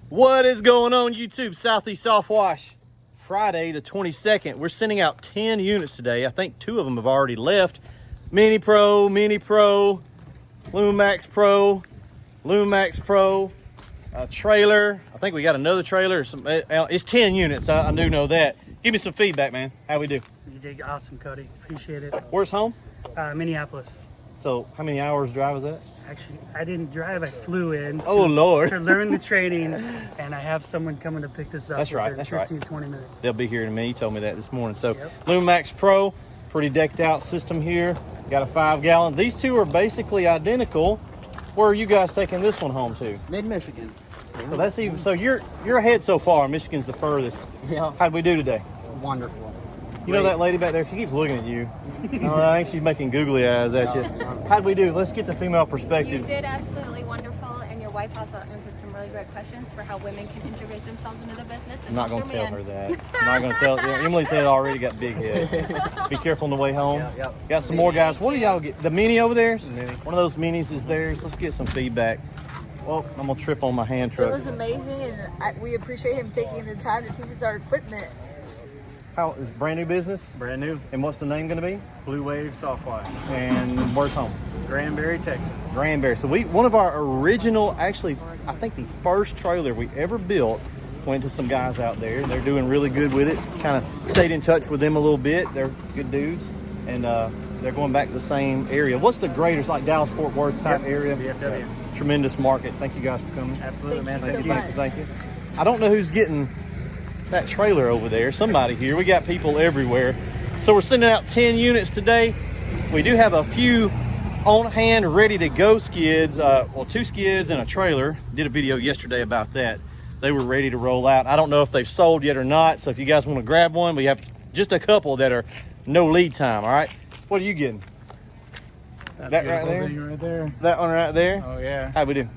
What is going on YouTube? Southeast Softwash. Friday the 22nd. We're sending out 10 units today. I think 2 of them have already left. Mini Pro, Lumax Pro, Lumax Pro, trailer. I think we got another trailer. It's 10 units. I do know that. Give me some feedback, man. How we do? You did awesome, Cody. Appreciate it. Where's home? Minneapolis. So how many hours drive was that? Actually, I didn't drive. I flew in Lord, to learn the training, and I have someone coming to pick this up. That's right. 20 minutes. They'll be here in a minute. You told me that this morning. So Yep. Lumax Pro, pretty decked out system here. Got a 5-gallon. These two are basically identical. Where are you guys taking this one home to? Mid-Michigan. So that's even. So you're ahead so far. Michigan's the furthest. Yeah. How'd we do today? Wonderful. You know that lady back there? She keeps looking at you. I think she's making googly eyes at you. How'd we do? Let's get the female perspective. You did absolutely wonderful, and your wife also answered some really great questions for how women can integrate themselves into the business. I'm not going to tell her that. I'm not going to tell her. Emily said already got big head. Be careful on the way home. Yep. Got some more guys. What do y'all get? The Mini over there? Mini. One of those Minis is theirs. Let's get some feedback. Well, I'm going to trip on my hand It truck. was amazing, and we appreciate him taking the time to teach us our equipment. How is brand new business? Brand new. And what's the name going to be? Blue Wave Softwash. And where's home? Granbury, Texas. Granbury. So one of our original, actually, I think the first trailer we ever built went to some guys out there. They're doing really good with it. Kind of stayed in touch with them a little bit. They're good dudes. And they're going back to the same area. What's the greatest, like Dallas-Fort Worth type area? DFW. Tremendous market. Thank you guys for coming. Absolutely, man. Thank Thank you you. so much. Thank you. I don't know who's getting that trailer over there. Somebody here. We got people everywhere. So we're sending out 10 units today. We do have a few on hand, ready to go skids. 2 skids and a trailer. Did a video yesterday about that. They were ready to roll out. I don't know if they've sold yet or not. So if you guys want to grab one, we have just a couple that are no lead time. All right. What are you getting? That right there? Thing right there. That one right there? Oh yeah. How we do?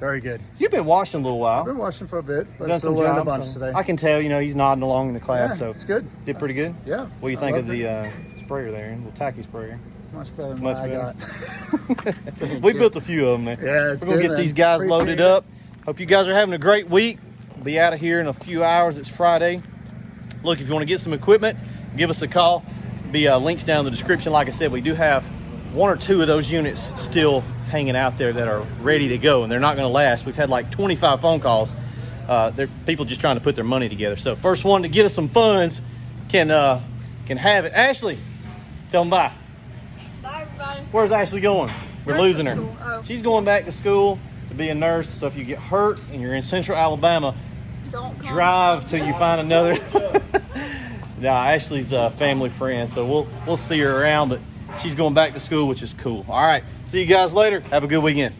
Very good. You've been watching a little while. I've been watching for a bit, but Done still some learned a jobs, bunch so today. I can tell, he's nodding along in the class, Yeah, so it's good. did pretty good. Yeah. What do you I think of loved the sprayer there, the tacky sprayer? Much better than Much what better. I got. We built a few of them there. Yeah, it's We're gonna good, get man. these guys Appreciate loaded it. up. Hope you guys are having a great week. Be out of here in a few hours. It's Friday. Look, if you want to get some equipment, give us a call. Be links down in the description. Like I said, we do have 1 or 2 of those units still hanging out there that are ready to go, and they're not going to last. We've had like 25 phone calls. They're people just trying to put their money together. So first one to get us some funds can have it. Ashley, tell them bye. Bye, everybody. Where's Ashley going? We're Nurse losing her. school. Oh. She's going back to school to be a nurse. So if you get hurt and you're in Central Alabama, Don't come. drive till you find another. Nah, Ashley's a family friend, so we'll see her around. But she's going back to school, which is cool. All right, see you guys later. Have a good weekend.